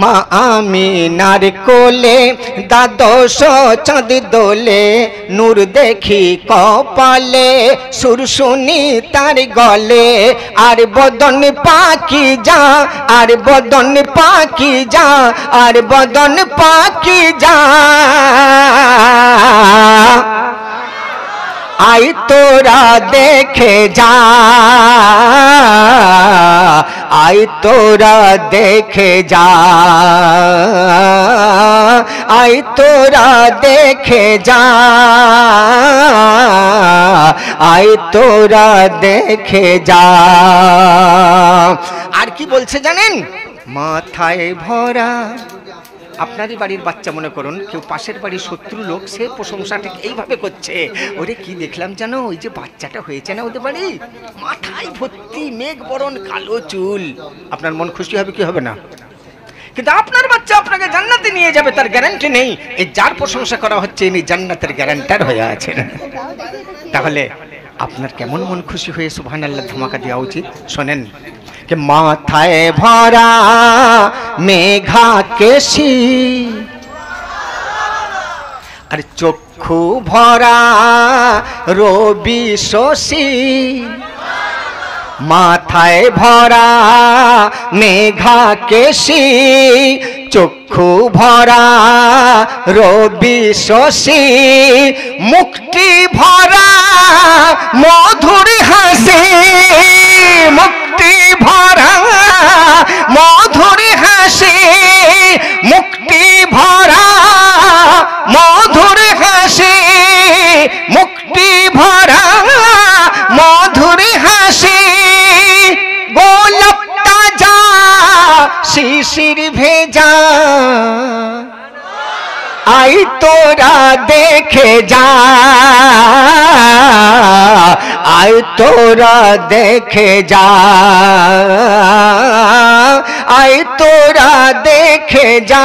মা আমিনার কোলে দ্বাদশ চাঁদ দোলে, নূর দেখি কপালে সুর শুনি তার গলে। আর বদন পাকি যা, আর বদন পাকি যা, আর বদন পাকি যা। আই তোরা দেখে যা, আই তোরা দেখে যা, আই তোরা দেখে যা, আই তোরা দেখে যা। আর কি বলছে জানেন? মাথায় ভরা, আপনারই বাড়ির বাচ্চা মনে করুন, কেউ পাশের বাড়ির শত্রু লোক, সে প্রশংসা ঠিক এইভাবে করছে, ওরে কি দেখলাম জানো, ওই যে বাচ্চাটা হয়েছে না ওদের বাড়ি, মাথায় ভর্তি মেঘ বরণ কালো চুল। আপনার মন খুশি হবে কি হবে না? কিন্তু আপনার বাচ্চা আপনাকে জান্নাতে নিয়ে যাবে তার গ্যারান্টি নেই। এই যার প্রশংসা করা হচ্ছে ইনি জান্নাতের গ্যারান্টার হয়ে আছেন। তাহলে আপনার কেমন মন খুশি হয়ে সুবহানাল্লাহ ধামাকা দেওয়া উচিত? শোনেন, कि माथाए भरा मेघा केशी, अरे चक्षु भरा रवि शशि। माथाए भरा मेघा केशी, चक्षु भरा रवि शशि। मुक्ति भरा मधुर हासि, मुक्ति भरा मधुर हासि, मुक्ति भरा मधुर हासि, मुक्ति भरा मधुर हासि। गोलाप ताजा शिशिर भेजा, आई तोरा देखे जा, आई तोरा देखे जा, आई तोरा देखे जा।